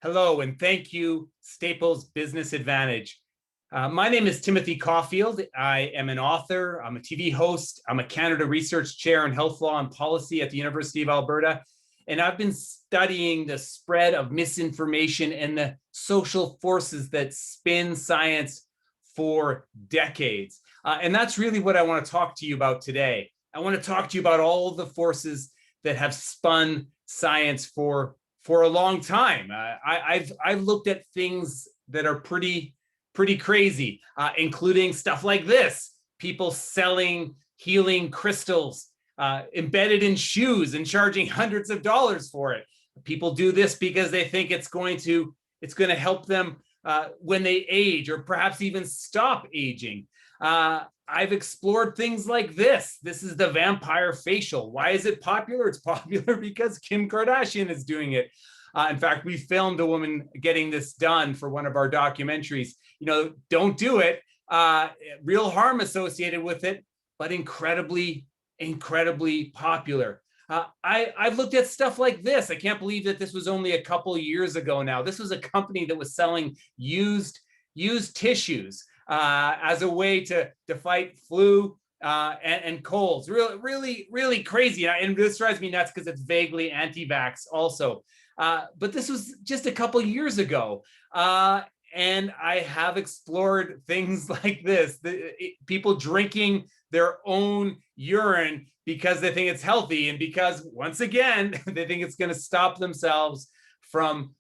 Hello, and thank you, Staples Business Advantage. My name is Timothy Caulfield. I am an author, I'm a TV host, I'm a Canada Research Chair in Health Law and Policy at the University of Alberta, and I've been studying the spread of misinformation and the social forces that spin science for decades. And that's really what I want to talk to you about today. I want to talk to you about all of the forces that have spun science for a long time. I've looked at things that are pretty crazy, including stuff like this: people selling healing crystals embedded in shoes and charging hundreds of dollars for it. People do this because they think it's going to help them when they age, or perhaps even stop aging. I've explored things like this. This is the vampire facial. Why is it popular? It's popular because Kim Kardashian is doing it. In fact, we filmed a woman getting this done for one of our documentaries. You know, don't do it. Real harm associated with it, but incredibly popular. I've looked at stuff like this. I can't believe that this was only a couple years ago now. This was a company that was selling used tissues as a way to fight flu and colds. Really crazy. And this drives me nuts because it's vaguely anti-vax also. But this was just a couple years ago. And I have explored things like this, people drinking their own urine because they think it's healthy, and because, once again, they think it's going to stop themselves from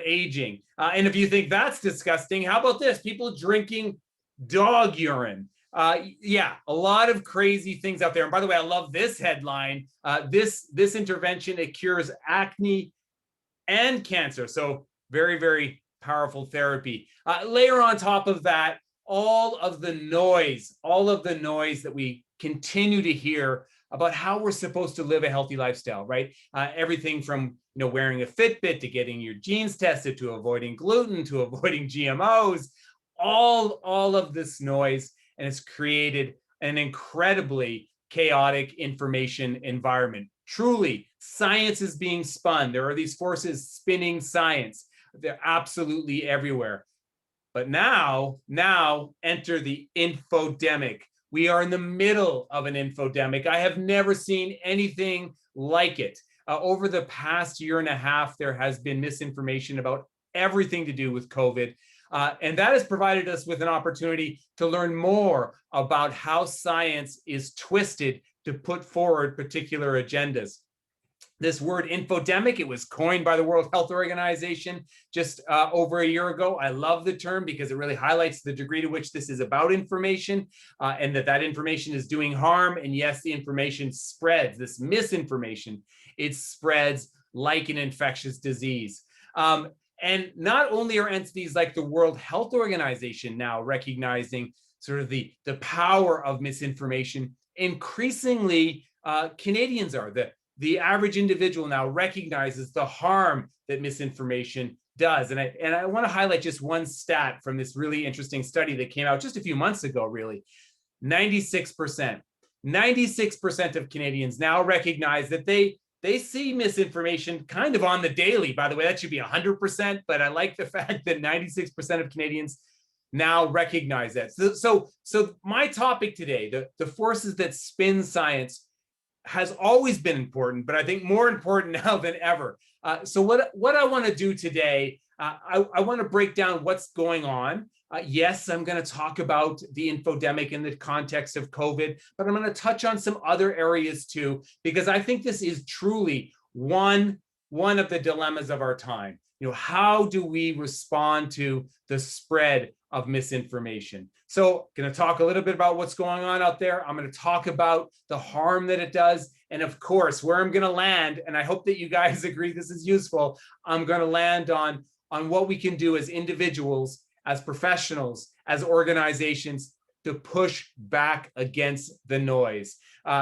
aging. And if you think that's disgusting, how about this? People drinking dog urine. Yeah, a lot of crazy things out there. And by the way, I love this headline. This intervention, it cures acne and cancer. So very powerful therapy. Layer on top of that, all of the noise that we continue to hear about how we're supposed to live a healthy lifestyle, right? Everything from wearing a Fitbit to getting your genes tested, to avoiding gluten, to avoiding GMOs, all of this noise, and it's created an incredibly chaotic information environment. Truly, science is being spun. There are these forces spinning science. They're absolutely everywhere. But now enter the infodemic. We are in the middle of an infodemic. I have never seen anything like it. Over the past year and a half, there has been misinformation about everything to do with COVID. And that has provided us with an opportunity to learn more about how science is twisted to put forward particular agendas. This word infodemic, it was coined by the World Health Organization just over a year ago. I love the term because it really highlights the degree to which this is about information, and that information is doing harm. And yes, the information spreads. This misinformation, it spreads like an infectious disease. And not only are entities like the World Health Organization now recognizing sort of the power of misinformation, increasingly Canadians are. The average individual now recognizes the harm that misinformation does. And I want to highlight just one stat from this really interesting study that came out just a few months ago, really. 96% of Canadians now recognize that they see misinformation kind of on the daily. By the way, that should be 100%, but I like the fact that 96% of Canadians now recognize that. So my topic today, the forces that spin science, has always been important, but I think more important now than ever. So what I want to do today, I want to break down what's going on. Yes, I'm going to talk about the infodemic in the context of COVID, but I'm going to touch on some other areas too, because I think this is truly one of the dilemmas of our time. How do we respond to the spread of misinformation? So I'm going to talk a little bit about what's going on out there. I'm going to talk about the harm that it does. And of course, where I'm going to land, and I hope that you guys agree this is useful, I'm going to land on what we can do as individuals, as professionals, as organizations, to push back against the noise.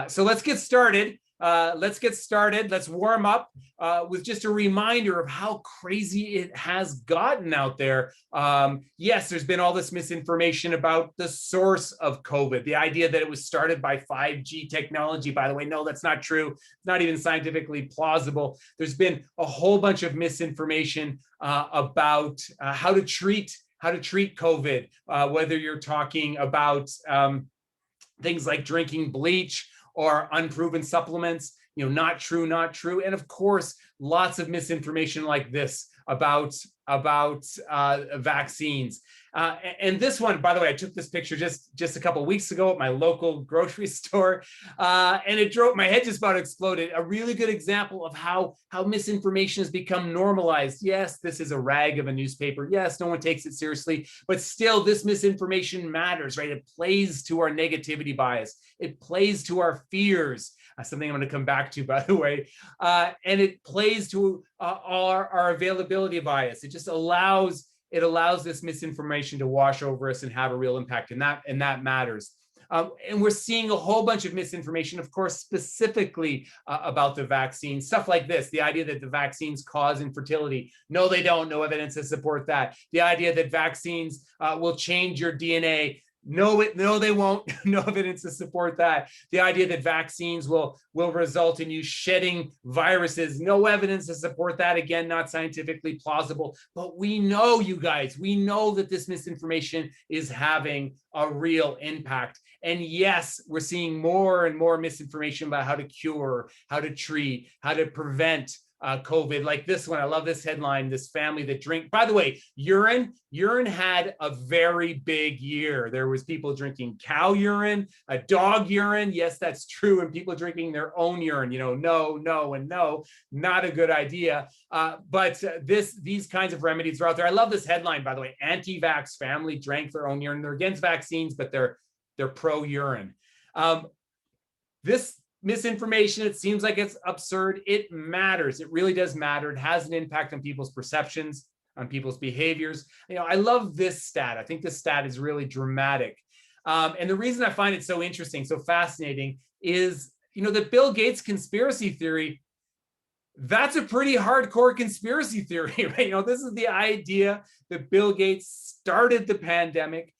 So let's get started. Let's get started. Let's warm up with just a reminder of how crazy it has gotten out there. Yes, there's been all this misinformation about the source of COVID, the idea that it was started by 5G technology. By the way, no, that's not true. It's not even scientifically plausible. There's been a whole bunch of misinformation about how to treat COVID, whether you're talking about things like drinking bleach or unproven supplements, not true, not true. And of course, lots of misinformation like this about vaccines. And this one, by the way, I took this picture just a couple of weeks ago at my local grocery store, and my head just about exploded. A really good example of how misinformation has become normalized. Yes, this is a rag of a newspaper. Yes, no one takes it seriously, but still this misinformation matters, right? It plays to our negativity bias. It plays to our fears. Something I'm going to come back to, by the way, and it plays to our availability bias. It just allows this misinformation to wash over us and have a real impact, and that matters. And we're seeing a whole bunch of misinformation, of course, specifically about the vaccine. Stuff like this: the idea that the vaccines cause infertility. No, they don't. No evidence to support that. The idea that vaccines will change your DNA. No, they won't. No evidence to support that. The idea that vaccines will result in you shedding viruses. No evidence to support that. Again, not scientifically plausible. But we know, you guys, we know that this misinformation is having a real impact. And yes, we're seeing more and more misinformation about how to cure, how to treat, how to prevent COVID, like this one. I love this headline: this family that drink. By the way, urine had a very big year. There was people drinking cow urine, dog urine. Yes, that's true. And people drinking their own urine. No, not a good idea. But these kinds of remedies are out there. I love this headline, by the way: anti-vax family drank their own urine. They're against vaccines, but they're pro-urine. This misinformation, it seems like it's absurd. It matters. It really does matter. It has an impact on people's perceptions, on people's behaviors. I love this stat. I think this stat is really dramatic. And the reason I find it so interesting, so fascinating, is, the Bill Gates conspiracy theory. That's a pretty hardcore conspiracy theory, right? This is the idea that Bill Gates started the pandemic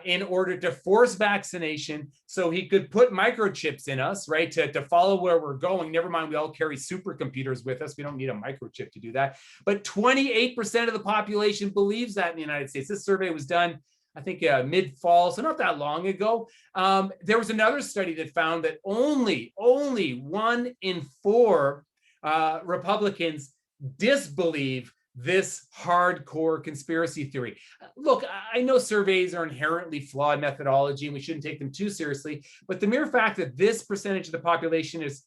in order to force vaccination so he could put microchips in us, right, to follow where we're going. Never mind, we all carry supercomputers with us. We don't need a microchip to do that. But 28% of the population believes that in the United States. This survey was done, I think, mid-fall, so not that long ago. There was another study that found that only 1 in 4 Republicans disbelieve this hardcore conspiracy theory. Look, I know surveys are inherently flawed methodology and we shouldn't take them too seriously, but the mere fact that this percentage of the population is,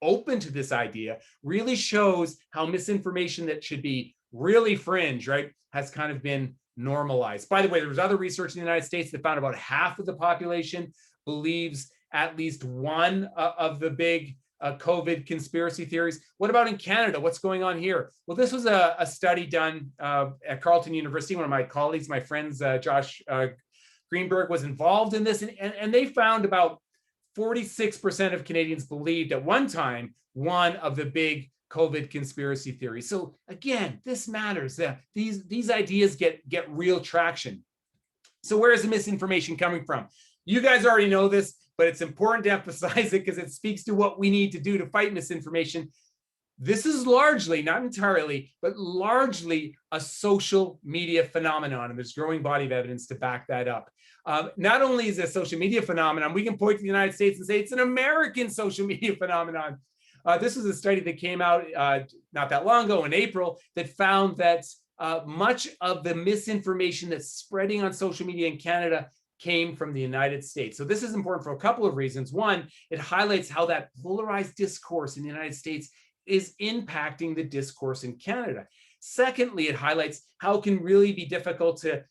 open to this idea really shows how misinformation that should be really fringe, right, has kind of been normalized. By the way, there was other research in the United States that found about half of the population believes at least one of the big COVID conspiracy theories. What about in Canada? What's going on here? Well, this was a study done at Carleton University. One of my colleagues, my friends, Josh Greenberg, was involved in this, and they found about 46% of Canadians believed at one time one of the big COVID conspiracy theories. So again, this matters. These ideas get real traction. So where is the misinformation coming from? You guys already know this, but it's important to emphasize it because it speaks to what we need to do to fight misinformation. This is largely, not entirely, but largely a social media phenomenon, and there's growing body of evidence to back that up. Not only is it a social media phenomenon, we can point to the United States and say it's an American social media phenomenon. This was a study that came out not that long ago in April that found that much of the misinformation that's spreading on social media in Canada came from the United States. So this is important for a couple of reasons. One, it highlights how that polarized discourse in the United States is impacting the discourse in Canada. Secondly, it highlights how it can really be difficult to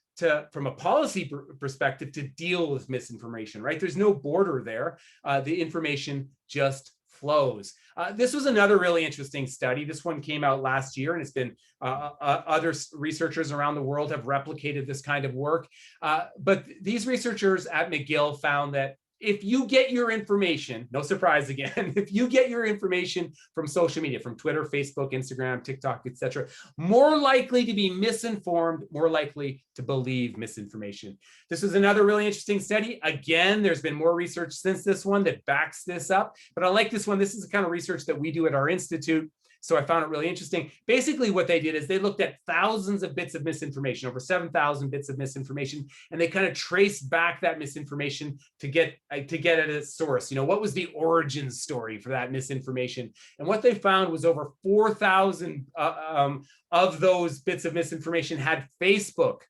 from a policy perspective, to deal with misinformation, right? There's no border there. The information just flows. This was another really interesting study. This one came out last year, and it's been other researchers around the world have replicated this kind of work. But these researchers at McGill found that if you get your information, no surprise again, if you get your information from social media, from Twitter, Facebook, Instagram, TikTok, etc., more likely to be misinformed, more likely to believe misinformation. This was another really interesting study. Again, there's been more research since this one that backs this up, but I like this one. This is the kind of research that we do at our institute. So I found it really interesting. Basically, what they did is they looked at thousands of bits of misinformation, over 7,000 bits of misinformation, and they kind of traced back that misinformation to get at its source. What was the origin story for that misinformation? And what they found was over 4,000 of those bits of misinformation had Facebook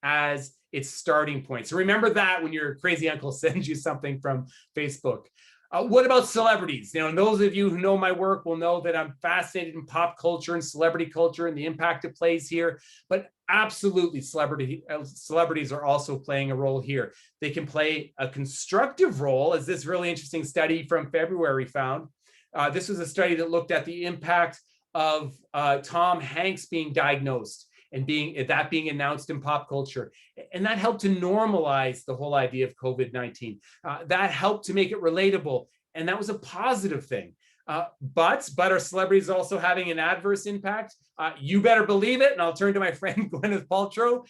as its starting point. So remember that when your crazy uncle sends you something from Facebook. What about celebrities? And those of you who know my work will know that I'm fascinated in pop culture and celebrity culture and the impact it plays here. But absolutely, celebrities are also playing a role here. They can play a constructive role, as this really interesting study from February found. This was a study that looked at the impact of Tom Hanks being diagnosed and being announced in pop culture. And that helped to normalize the whole idea of COVID-19. That helped to make it relatable. And that was a positive thing. But are celebrities also having an adverse impact? You better believe it. And I'll turn to my friend Gwyneth Paltrow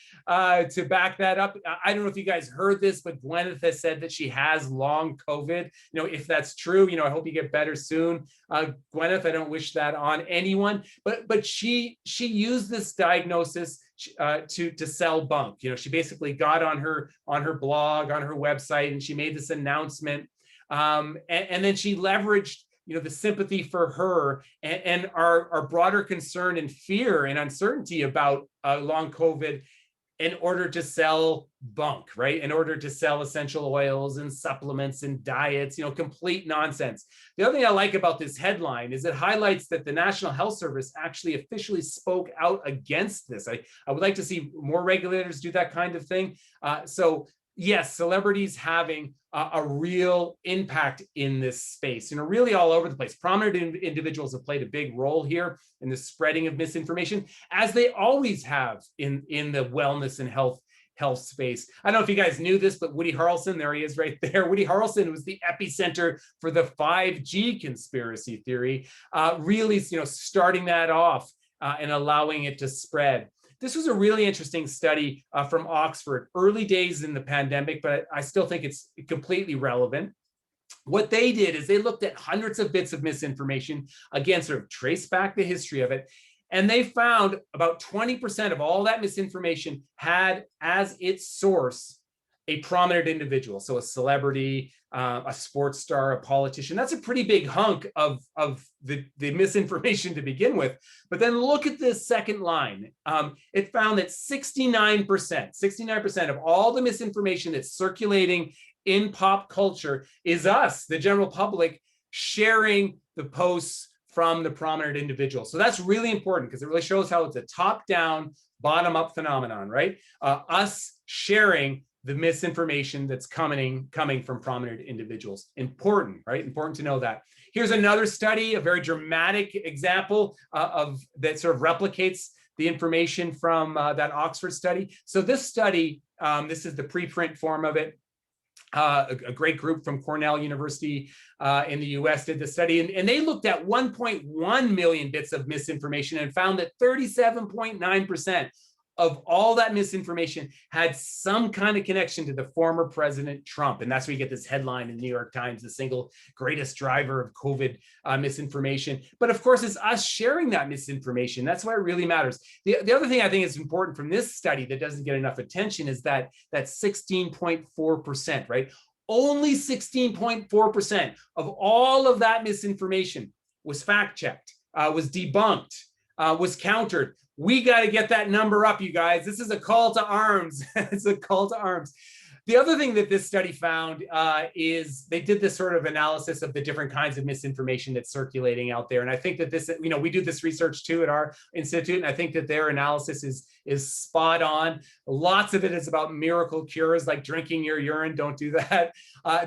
to back that up. I don't know if you guys heard this, but Gwyneth has said that she has long COVID. If that's true, I hope you get better soon. Gwyneth, I don't wish that on anyone. But she used this diagnosis to sell bunk. She basically got on her blog, on her website, and she made this announcement. And then she leveraged the sympathy for her and our broader concern and fear and uncertainty about long COVID in order to sell bunk, right? In order to sell essential oils and supplements and diets, complete nonsense. The other thing I like about this headline is it highlights that the National Health Service actually officially spoke out against this. I would like to see more regulators do that kind of thing. So yes, celebrities having a real impact in this space, really all over the place. Prominent individuals have played a big role here in the spreading of misinformation, as they always have in the wellness and health space. I don't know if you guys knew this, but Woody Harrelson, there he is right there. Woody Harrelson was the epicenter for the 5G conspiracy theory, really, starting that off and allowing it to spread. This was a really interesting study from Oxford, early days in the pandemic, but I still think it's completely relevant. What they did is they looked at hundreds of bits of misinformation, again, sort of traced back the history of it, and they found about 20% of all that misinformation had as its source a prominent individual, so a celebrity, a sports star, a politician. That's a pretty big hunk of the misinformation to begin with. But then look at this second line. It found that 69% of all the misinformation that's circulating in pop culture is us, the general public, sharing the posts from the prominent individual. So that's really important because it really shows how it's a top-down, bottom-up phenomenon, right? Us sharing the misinformation that's coming from prominent individuals. Important, right? Important to know that. Here's another study, a very dramatic example of that sort of replicates the information from that Oxford study. So this study, this is the preprint form of it. A great group from Cornell University in the US did the study, and they looked at 1.1 million bits of misinformation and found that 37.9% of all that misinformation had some kind of connection to the former President Trump. And that's where you get this headline in the New York Times, the single greatest driver of COVID misinformation. But of course, it's us sharing that misinformation. That's why it really matters. The other thing I think is important from this study that doesn't get enough attention is that 16.4%, right? Only 16.4% of all of that misinformation was fact-checked, was debunked, was countered. We got to get that number up, you guys. This is a call to arms. It's a call to arms. The other thing that this study found is they did this sort of analysis of the different kinds of misinformation that's circulating out there. And I think that this, we do this research too at our institute, and I think that their analysis is spot on. Lots of it is about miracle cures, like drinking your urine. Don't do that.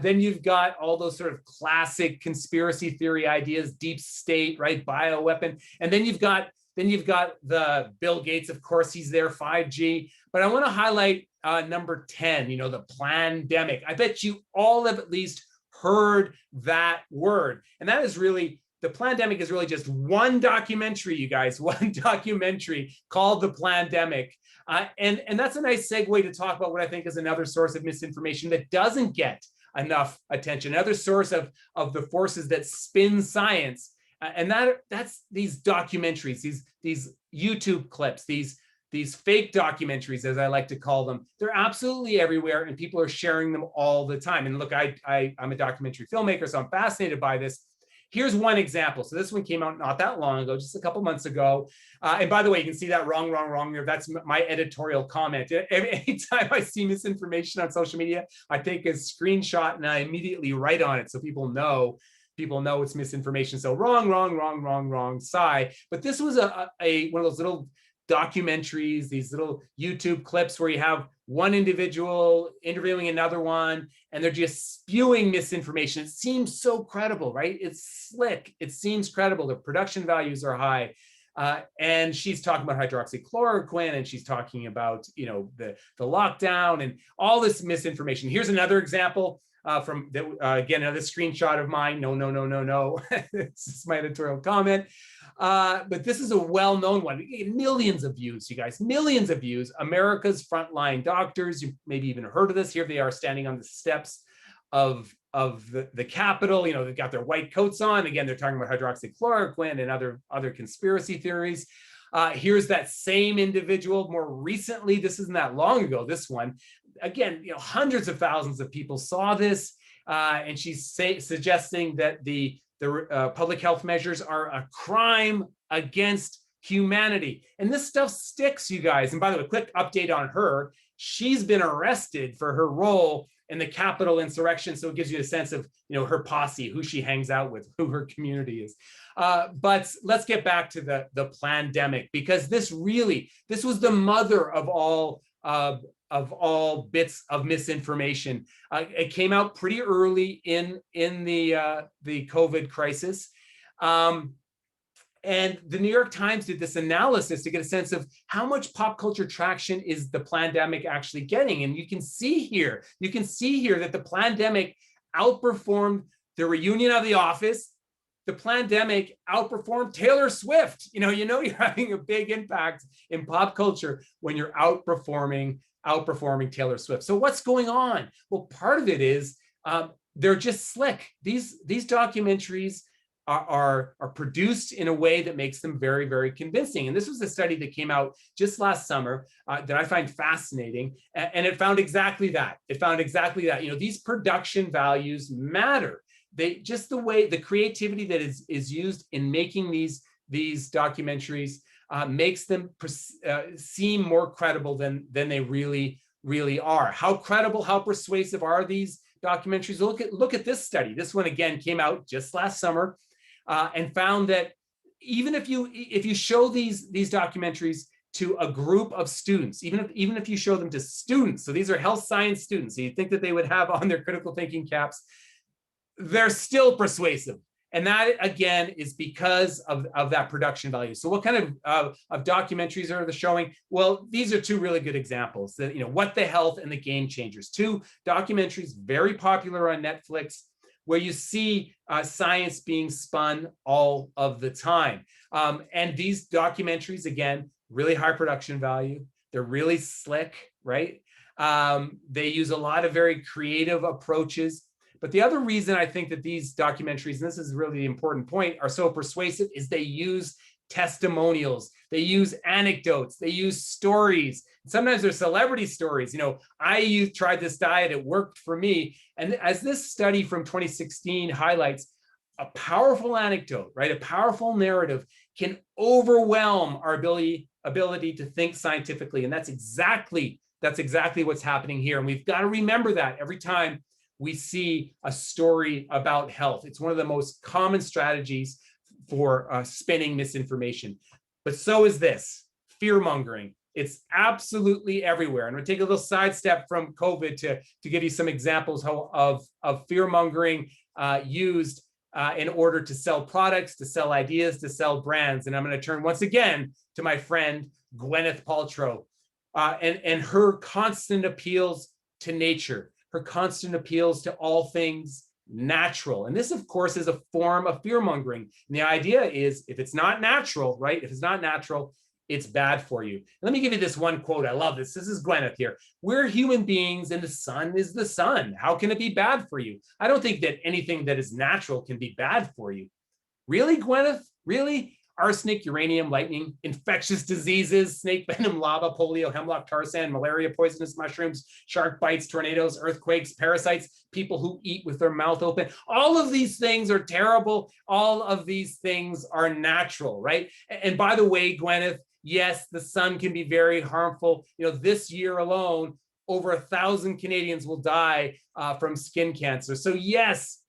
Then you've got all those sort of classic conspiracy theory ideas, deep state, right? Bioweapon. And then you've got Then you've got the Bill Gates, of course, he's there, 5G. But I want to highlight number 10, the plandemic. I bet you all have at least heard that word. And that is really, the plandemic is really just one documentary, you guys, one documentary called The Plandemic. And that's a nice segue to talk about what I think is another source of misinformation that doesn't get enough attention, another source of the forces that spin science. And that's these documentaries, these YouTube clips, these fake documentaries, as I like to call them. They're absolutely everywhere, and people are sharing them all the time. And look, I'm a documentary filmmaker, so I'm fascinated by this. Here's one example. So this one came out not that long ago, just a couple months ago. And by the way, you can see that wrong there. That's my editorial comment. Anytime I see misinformation on social media, I take a screenshot and I immediately write on it so people know it's misinformation. So wrong, sigh. But this was one of those little documentaries, these little YouTube clips where you have one individual interviewing another one, and they're just spewing misinformation. It seems so credible, right? It's slick. It seems credible. The production values are high. And she's talking about hydroxychloroquine, and she's talking about, the lockdown and all this misinformation. Here's another example from again, another screenshot of mine. No. This is my editorial comment. But this is a well-known one. Millions of views, you guys, millions of views. America's frontline doctors. You maybe even heard of this. Here they are standing on the steps of the Capitol. They've got their white coats on. Again, they're talking about hydroxychloroquine and other conspiracy theories. Here's that same individual more recently. This isn't that long ago, this one. Again, hundreds of thousands of people saw this, and she's suggesting that the public health measures are a crime against humanity. And this stuff sticks, you guys. And by the way, quick update on her. She's been arrested for her role in the Capitol insurrection. So it gives you a sense of, her posse, who she hangs out with, who her community is. But let's get back to the plandemic, because this was the mother of all bits of misinformation. It came out pretty early in the COVID crisis. And the New York Times did this analysis to get a sense of how much pop culture traction is the plandemic actually getting. And you can see here that the plandemic outperformed the reunion of The Office. The plandemic outperformed Taylor Swift. You're having a big impact in pop culture when you're outperforming Taylor Swift. So what's going on? Well, part of it is they're just slick. These documentaries are produced in a way that makes them very, very convincing. And this was a study that came out just last summer that I find fascinating, and it found exactly that. These production values matter. Just the way the creativity that is used in making these documentaries makes them seem more credible than they really are. How credible, how persuasive are these documentaries? Look at this study. This one again came out just last summer, and found that even if you show these documentaries to a group of students, even if you show them to students, so these are health science students, so you'd think that they would have on their critical thinking caps, they're still persuasive. And that, again, is because of that production value. So what kind of documentaries are they showing? Well, these are two really good examples. What the Health and The Game Changers, two documentaries very popular on Netflix, where you see science being spun all of the time. And these documentaries, again, really high production value. They're really slick, right? They use a lot of very creative approaches. But the other reason I think that these documentaries, and this is really the important point, are so persuasive is they use testimonials, they use anecdotes, they use stories. Sometimes they're celebrity stories. I tried this diet, it worked for me. And as this study from 2016 highlights, a powerful anecdote, right? A powerful narrative can overwhelm our ability to think scientifically. And that's exactly what's happening here. And we've got to remember that every time we see a story about health. It's one of the most common strategies for spinning misinformation. But so is this, fear-mongering. It's absolutely everywhere. And we'll take a little sidestep from COVID to give you some examples of fear-mongering used in order to sell products, to sell ideas, to sell brands. And I'm going to turn once again to my friend Gwyneth Paltrow and her constant appeals to nature, her constant appeals to all things natural. And this, of course, is a form of fear mongering. And the idea is if it's not natural, right? If it's not natural, it's bad for you. Let me give you this one quote. I love this. This is Gwyneth here. We're human beings and the sun is the sun. How can it be bad for you? I don't think that anything that is natural can be bad for you. Really, Gwyneth? Really? Arsenic, uranium, lightning, infectious diseases, snake venom, lava, polio, hemlock, tar sand, malaria, poisonous mushrooms, shark bites, tornadoes, earthquakes, parasites, people who eat with their mouth open. All of these things are terrible. All of these things are natural, right? And by the way, Gwyneth, yes, the sun can be very harmful. You know, this year alone, over 1,000 Canadians will die from skin cancer. So yes,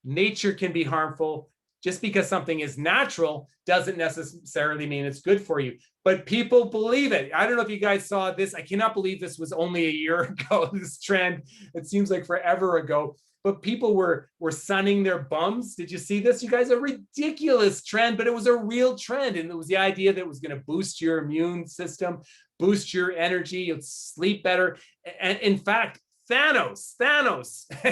nature can be harmful. Just because something is natural doesn't necessarily mean it's good for you. But people believe it. I don't know if you guys saw this. I cannot believe this was only a year ago, this trend. It seems like forever ago. But people were sunning their bums. Did you see this? You guys, a ridiculous trend, but it was a real trend. And it was the idea that it was going to boost your immune system, boost your energy, you'd sleep better. And in fact, Thanos,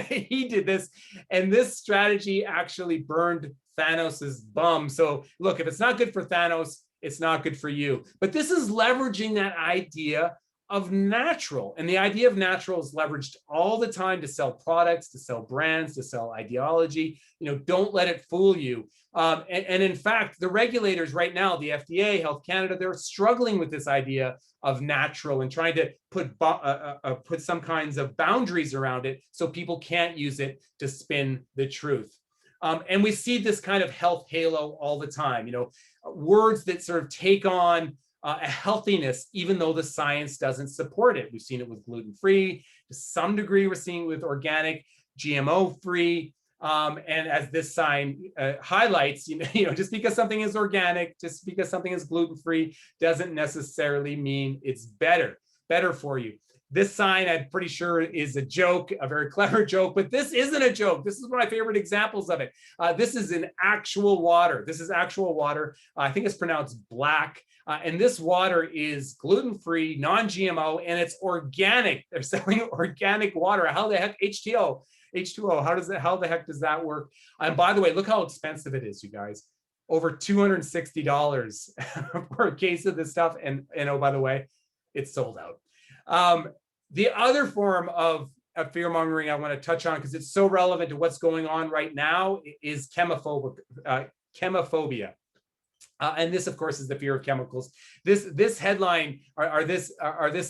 he did this. And this strategy actually burned Thanos's bum. So look, if it's not good for Thanos, it's not good for you. But this is leveraging that idea of natural. And the idea of natural is leveraged all the time to sell products, to sell brands, to sell ideology. You know, don't let it fool you. And in fact, the regulators right now, the FDA, Health Canada, they're struggling with this idea of natural and trying to put some kinds of boundaries around it so people can't use it to spin the truth. And we see this kind of health halo all the time, you know, words that sort of take on a healthiness, even though the science doesn't support it. We've seen it with gluten-free. To some degree, we're seeing it with organic, GMO-free. And as this sign highlights, you know, just because something is organic, just because something is gluten-free, doesn't necessarily mean it's better for you. This sign, I'm pretty sure, is a joke, a very clever joke, but this isn't a joke. This is one of my favorite examples of it. This is an actual water. This is actual water. I think it's pronounced black. And this water is gluten-free, non-GMO, and it's organic. They're selling organic water. How the heck, H2O, how the heck does that work? And by the way, look how expensive it is, you guys. Over $260 for a case of this stuff. And oh, by the way, it's sold out. The other form of fear mongering I want to touch on, because it's so relevant to what's going on right now, is chemophobia. And this, of course, is the fear of chemicals. This headline or this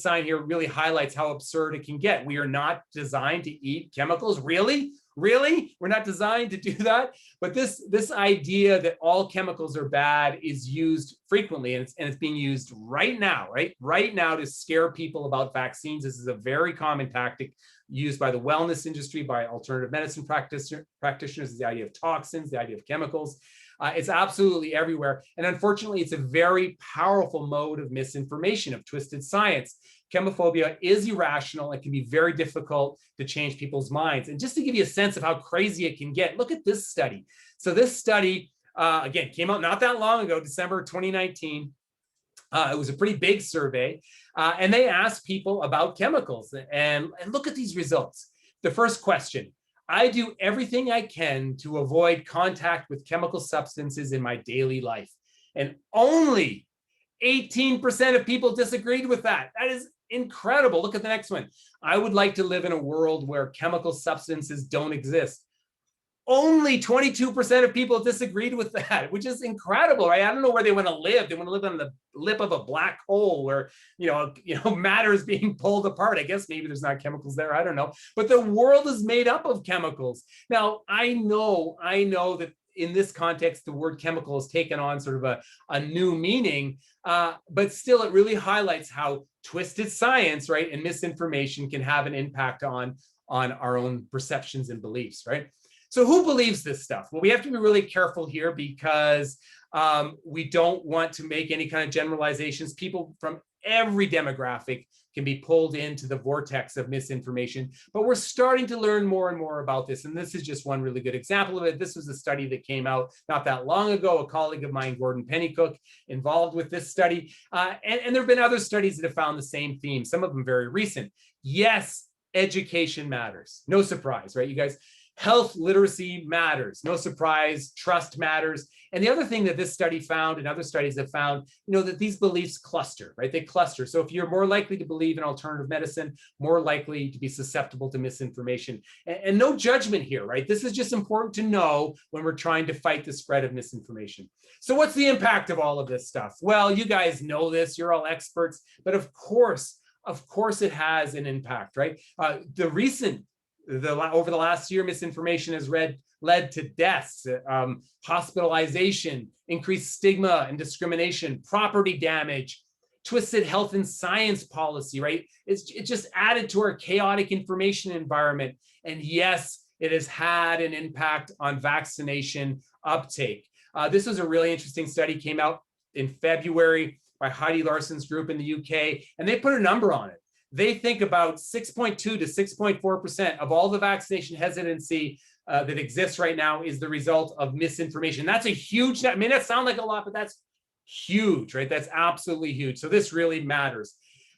sign here really highlights how absurd it can get. We are not designed to eat chemicals. Really? We're not designed to do that. But this idea that all chemicals are bad is used frequently, and it's being used right now, right now to scare people about vaccines. This is a very common tactic used by the wellness industry, by alternative medicine practitioners. The idea of toxins, the idea of chemicals. It's absolutely everywhere. And unfortunately, it's a very powerful mode of misinformation, of twisted science. Chemophobia is irrational and can be very difficult to change people's minds. And just to give you a sense of how crazy it can get, look at this study. So this study, again, came out not that long ago, December 2019. It was a pretty big survey. And they asked people about chemicals. And look at these results. The first question: I do everything I can to avoid contact with chemical substances in my daily life. And only 18% of people disagreed with that. That is incredible. Look at the next one. I would like to live in a world where chemical substances don't exist. Only 22% of people disagreed with that, which is incredible, right? I don't know where they want to live. They want to live on the lip of a black hole where, you know, matter is being pulled apart. I guess maybe there's not chemicals there. I don't know. But the world is made up of chemicals. Now, I know that in this context, the word chemical has taken on sort of a new meaning, but still it really highlights how twisted science, right, and misinformation can have an impact on our own perceptions and beliefs, right? So who believes this stuff? Well, we have to be really careful here because we don't want to make any kind of generalizations. People from every demographic can be pulled into the vortex of misinformation. But we're starting to learn more and more about this. And this is just one really good example of it. This was a study that came out not that long ago. A colleague of mine, Gordon Pennycook, involved with this study. And there have been other studies that have found the same theme, some of them very recent. Yes, education matters. No surprise, right, you guys? Health literacy matters. No surprise. Trust matters. And the other thing that this study found and other studies have found, that these beliefs cluster, right? They cluster. So if you're more likely to believe in alternative medicine, more likely to be susceptible to misinformation. And no judgment here, right? This is just important to know when we're trying to fight the spread of misinformation. So what's the impact of all of this stuff? Well, you guys know this. You're all experts. But of course it has an impact, right? Over the last year, misinformation has led to deaths, hospitalization, increased stigma and discrimination, property damage, twisted health and science policy, right? It just added to our chaotic information environment. And yes, it has had an impact on vaccination uptake. This was a really interesting study, came out in February by Heidi Larson's group in the UK, and they put a number on it. They think about 6.2 to 6.4% of all the vaccination hesitancy that exists right now is the result of misinformation. That's a huge, I mean, that sounds like a lot, but that's huge, right? That's absolutely huge. So this really matters.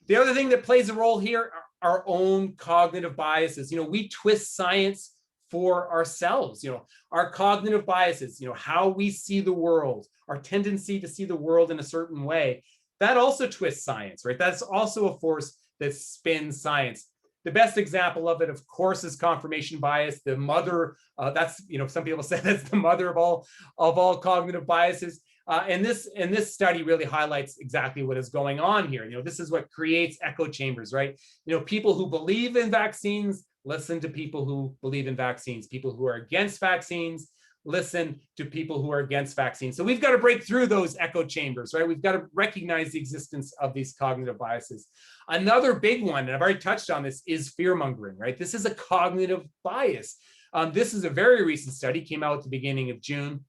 The other thing that plays a role here are our own cognitive biases. We twist science for ourselves, our cognitive biases, how we see the world, our tendency to see the world in a certain way. That also twists science, right? That's also a force that spins science. The best example of it, of course, is confirmation bias. The mother, some people say that's the mother of all cognitive biases. And this study really highlights exactly what is going on here. This is what creates echo chambers, right? People who believe in vaccines listen to people who believe in vaccines. People who are against vaccines listen to people who are against vaccines. So we've got to break through those echo chambers, right? We've got to recognize the existence of these cognitive biases. Another big one, and I've already touched on this, is fear-mongering, right? This is a cognitive bias. This is a very recent study, came out at the beginning of June,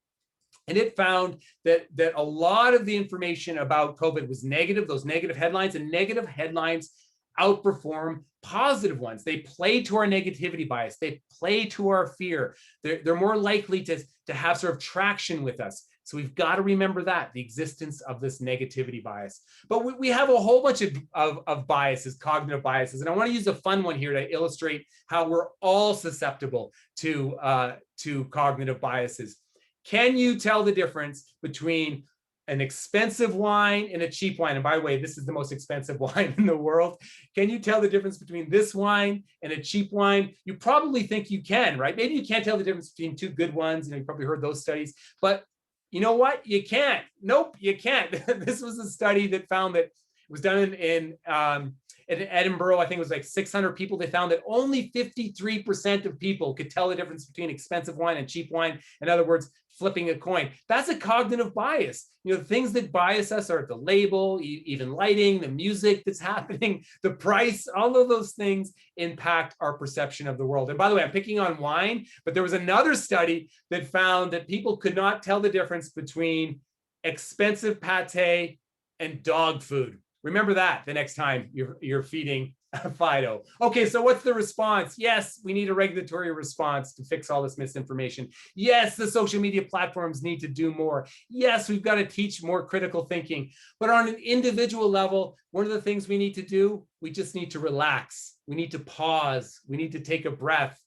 and it found that a lot of the information about COVID was negative, those negative headlines, and negative headlines outperform positive ones. They play to our negativity bias. They play to our fear. They're more likely to have sort of traction with us. So we've got to remember that, the existence of this negativity bias. But we have a whole bunch of biases, cognitive biases. And I want to use a fun one here to illustrate how we're all susceptible to cognitive biases. Can you tell the difference between an expensive wine and a cheap wine? And by the way, this is the most expensive wine in the world. Can you tell the difference between this wine and a cheap wine? You probably think you can, right? Maybe you can't tell the difference between two good ones. You probably heard those studies, but you know what? You can't. Nope, you can't. This was a study that found that it was done in Edinburgh. I think it was like 600 people. They found that only 53% of people could tell the difference between expensive wine and cheap wine. In other words, flipping a coin. That's a cognitive bias. Things that bias us are the label, even lighting, the music that's happening, the price, all of those things impact our perception of the world. And by the way, I'm picking on wine, but there was another study that found that people could not tell the difference between expensive pate and dog food. Remember that the next time you're feeding Fido. Okay, so what's the response? Yes, we need a regulatory response to fix all this misinformation. Yes, the social media platforms need to do more. Yes, we've got to teach more critical thinking. But on an individual level, one of the things we need to do, we just need to relax. We need to pause. We need to take a breath.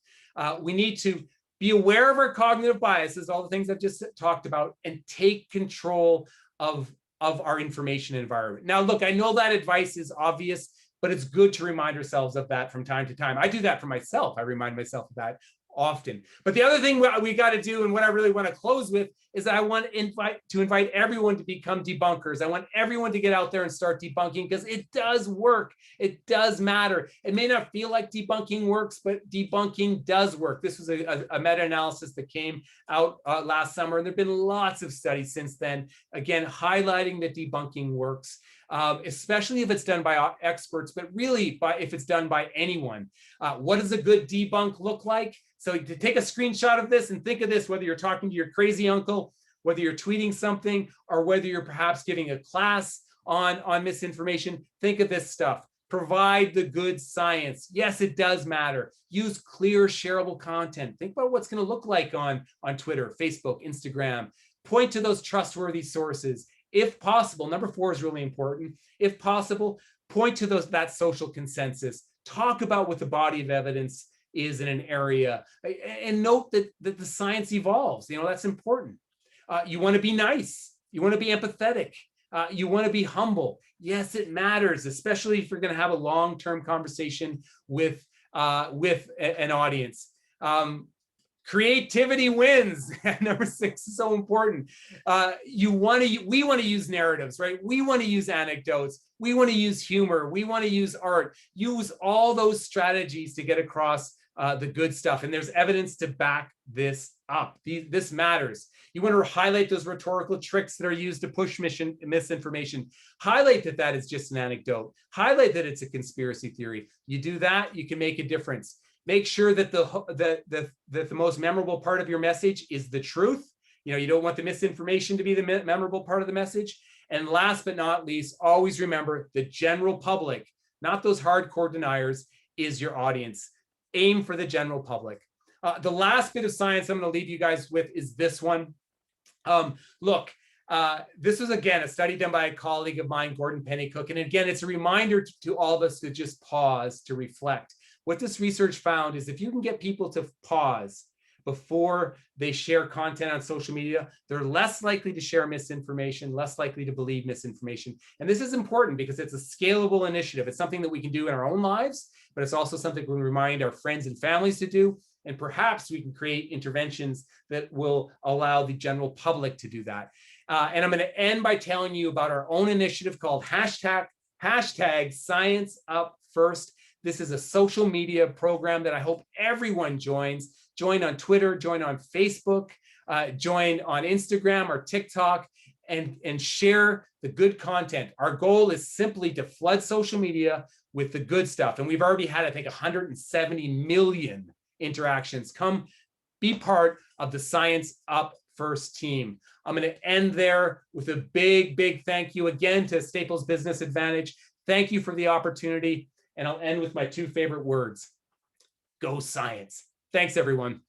We need to be aware of our cognitive biases, all the things I've just talked about, and take control of our information environment. Now, look, I know that advice is obvious, but it's good to remind ourselves of that from time to time. I do that for myself. I remind myself of that often. But the other thing we got to do, and what I really want to close with, is that I want to invite everyone to become debunkers. I want everyone to get out there and start debunking, because it does work. It does matter. It may not feel like debunking works, but debunking does work. This was a meta-analysis that came out last summer, and there have been lots of studies since then, again, highlighting that debunking works. Especially if it's done by experts, but really if it's done by anyone. What does a good debunk look like? So to take a screenshot of this and think of this, whether you're talking to your crazy uncle, whether you're tweeting something, or whether you're perhaps giving a class on misinformation, think of this stuff. Provide the good science. Yes, it does matter. Use clear, shareable content. Think about what's going to look like on Twitter, Facebook, Instagram. Point to those trustworthy sources. If possible, number 4 is really important. If possible, point to that social consensus. Talk about what the body of evidence is in an area, and note that the science evolves. That's important. You want to be nice. You want to be empathetic. You want to be humble. Yes, it matters, especially if you're going to have a long-term conversation with an audience. Creativity wins. Number 6 is so important. We want to use narratives, right? We want to use anecdotes. We want to use humor. We want to use art. Use all those strategies to get across the good stuff. And there's evidence to back this up. This matters. You want to highlight those rhetorical tricks that are used to push misinformation. Highlight that is just an anecdote. Highlight that it's a conspiracy theory. You do that, you can make a difference. Make sure that the most memorable part of your message is the truth. You don't want the misinformation to be the memorable part of the message. And last but not least, always remember the general public, not those hardcore deniers, is your audience. Aim for the general public. The last bit of science I'm going to leave you guys with is this one. Look, this was, again, a study done by a colleague of mine, Gordon Pennycook. And again, it's a reminder to all of us to just pause, to reflect. What this research found is if you can get people to pause before they share content on social media, they're less likely to share misinformation, less likely to believe misinformation. And this is important because it's a scalable initiative. It's something that we can do in our own lives, but it's also something we can remind our friends and families to do. And perhaps we can create interventions that will allow the general public to do that. And I'm going to end by telling you about our own initiative called hashtag Science Up First. This is a social media program that I hope everyone joins. Join on Twitter, join on Facebook, join on Instagram or TikTok, and share the good content. Our goal is simply to flood social media with the good stuff. And we've already had, I think, 170 million interactions. Come be part of the Science Up First team. I'm going to end there with a big thank you again to Staples Business Advantage. Thank you for the opportunity. And I'll end with my 2 favorite words. Go science. Thanks, everyone.